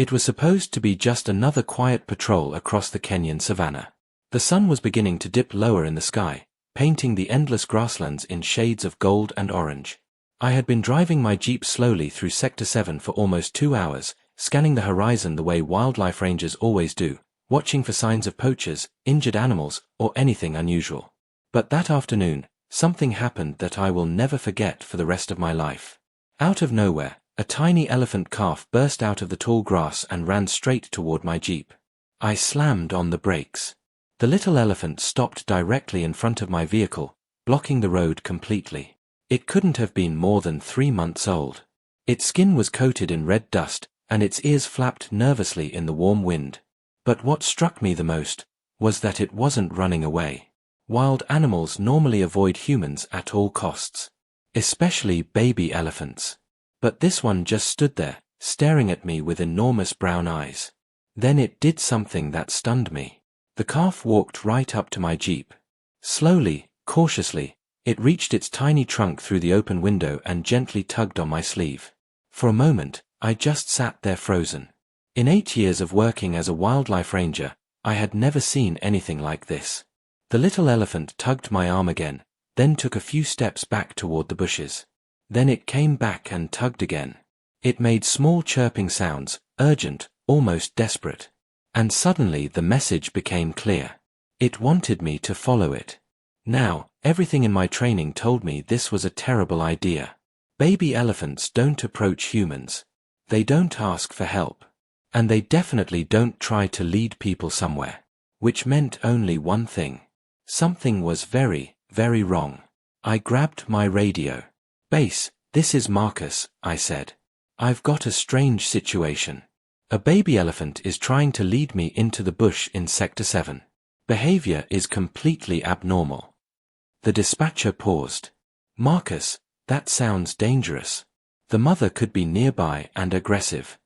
It was supposed to be just another quiet patrol across the Kenyan savannah. The sun was beginning to dip lower in the sky, painting the endless grasslands in shades of gold and orange. I had been driving my Jeep slowly through Sector 7 for almost 2 hours, scanning the horizon the way wildlife rangers always do, watching for signs of poachers, injured animals, or anything unusual. But that afternoon, something happened that I will never forget for the rest of my life. Out of nowhere, a tiny elephant calf burst out of the tall grass and ran straight toward my Jeep. I slammed on the brakes. The little elephant stopped directly in front of my vehicle, blocking the road completely. It couldn't have been more than 3 months old. Its skin was coated in red dust, and its ears flapped nervously in the warm wind. But what struck me the most was that it wasn't running away. Wild animals normally avoid humans at all costs, especially baby elephants. But this one just stood there, staring at me with enormous brown eyes. Then it did something that stunned me. The calf walked right up to my Jeep. Slowly, cautiously, it reached its tiny trunk through the open window and gently tugged on my sleeve. For a moment, I just sat there frozen. In 8 years of working as a wildlife ranger, I had never seen anything like this. The little elephant tugged my arm again, then took a few steps back toward the bushes. Then it came back and tugged again. It made small chirping sounds, urgent, almost desperate. And suddenly the message became clear. It wanted me to follow it. Now, everything in my training told me this was a terrible idea. Baby elephants don't approach humans. They don't ask for help. And they definitely don't try to lead people somewhere. Which meant only one thing. Something was very, very wrong. I grabbed my radio. "Base, this is Marcus," I said. "I've got a strange situation. A baby elephant is trying to lead me into the bush in Sector 7. Behavior is completely abnormal." The dispatcher paused. "Marcus, that sounds dangerous. The mother could be nearby and aggressive."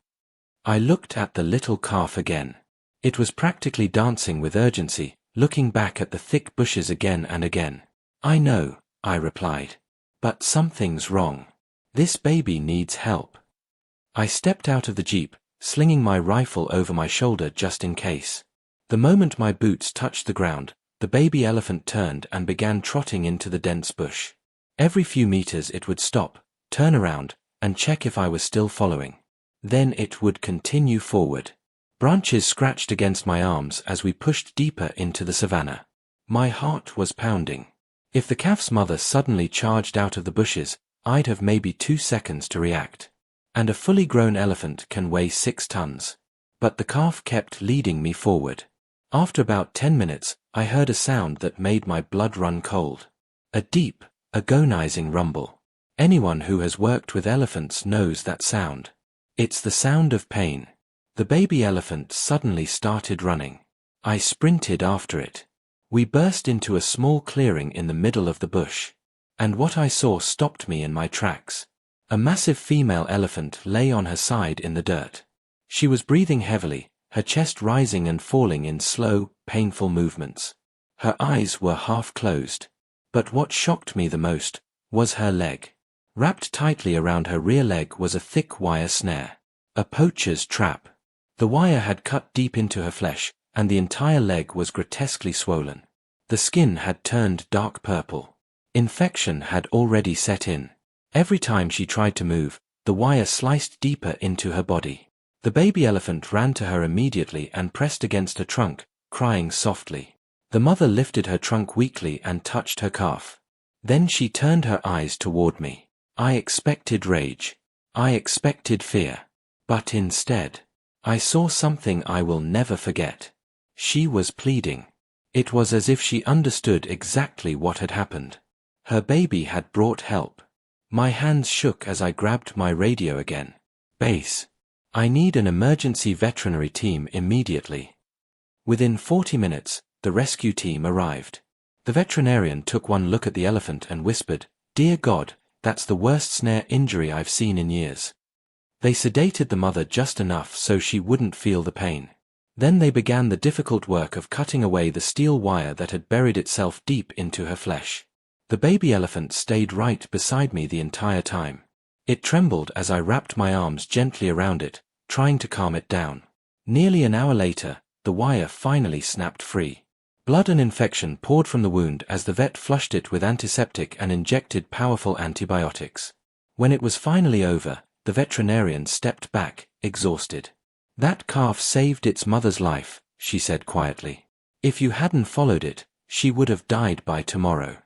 I looked at the little calf again. It was practically dancing with urgency, looking back at the thick bushes again and again. "I know," I replied. "But something's wrong. This baby needs help." I stepped out of the Jeep, slinging my rifle over my shoulder just in case. The moment my boots touched the ground, the baby elephant turned and began trotting into the dense bush. Every few meters it would stop, turn around, and check if I was still following. Then it would continue forward. Branches scratched against my arms as we pushed deeper into the savannah. My heart was pounding. If the calf's mother suddenly charged out of the bushes, I'd have maybe 2 seconds to react. And a fully grown elephant can weigh 6 tons. But the calf kept leading me forward. After about 10 minutes, I heard a sound that made my blood run cold. A deep, agonizing rumble. Anyone who has worked with elephants knows that sound. It's the sound of pain. The baby elephant suddenly started running. I sprinted after it. We burst into a small clearing in the middle of the bush. And what I saw stopped me in my tracks. A massive female elephant lay on her side in the dirt. She was breathing heavily, her chest rising and falling in slow, painful movements. Her eyes were half closed. But what shocked me the most was her leg. Wrapped tightly around her rear leg was a thick wire snare. A poacher's trap. The wire had cut deep into her flesh, and the entire leg was grotesquely swollen. The skin had turned dark purple. Infection had already set in. Every time she tried to move, the wire sliced deeper into her body. The baby elephant ran to her immediately and pressed against her trunk, crying softly. The mother lifted her trunk weakly and touched her calf. Then she turned her eyes toward me. I expected rage. I expected fear. But instead, I saw something I will never forget. She was pleading. It was as if she understood exactly what had happened. Her baby had brought help. My hands shook as I grabbed my radio again. "Base. I need an emergency veterinary team immediately." Within 40 minutes, the rescue team arrived. The veterinarian took one look at the elephant and whispered, "Dear God, that's the worst snare injury I've seen in years." They sedated the mother just enough so she wouldn't feel the pain. Then they began the difficult work of cutting away the steel wire that had buried itself deep into her flesh. The baby elephant stayed right beside me the entire time. It trembled as I wrapped my arms gently around it, trying to calm it down. Nearly an hour later, the wire finally snapped free. Blood and infection poured from the wound as the vet flushed it with antiseptic and injected powerful antibiotics. When it was finally over, the veterinarian stepped back, exhausted. "That calf saved its mother's life," she said quietly. "If you hadn't followed it, she would have died by tomorrow."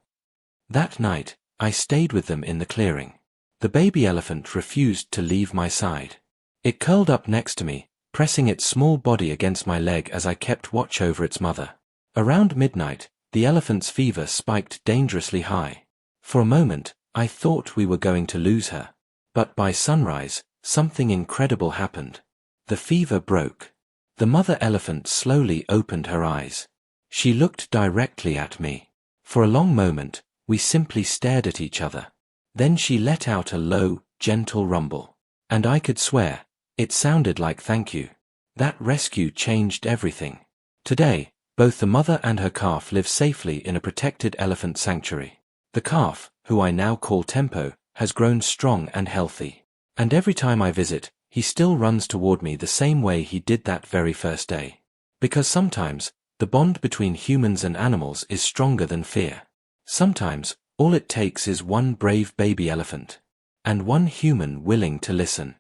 That night, I stayed with them in the clearing. The baby elephant refused to leave my side. It curled up next to me, pressing its small body against my leg as I kept watch over its mother. Around midnight, the elephant's fever spiked dangerously high. For a moment, I thought we were going to lose her. But by sunrise, something incredible happened. The fever broke. The mother elephant slowly opened her eyes. She looked directly at me. For a long moment, we simply stared at each other. Then she let out a low, gentle rumble. And I could swear, it sounded like thank you. That rescue changed everything. Today, both the mother and her calf live safely in a protected elephant sanctuary. The calf, who I now call Tempo, has grown strong and healthy. And every time I visit, he still runs toward me the same way he did that very first day. Because sometimes, the bond between humans and animals is stronger than fear. Sometimes, all it takes is one brave baby elephant. And one human willing to listen.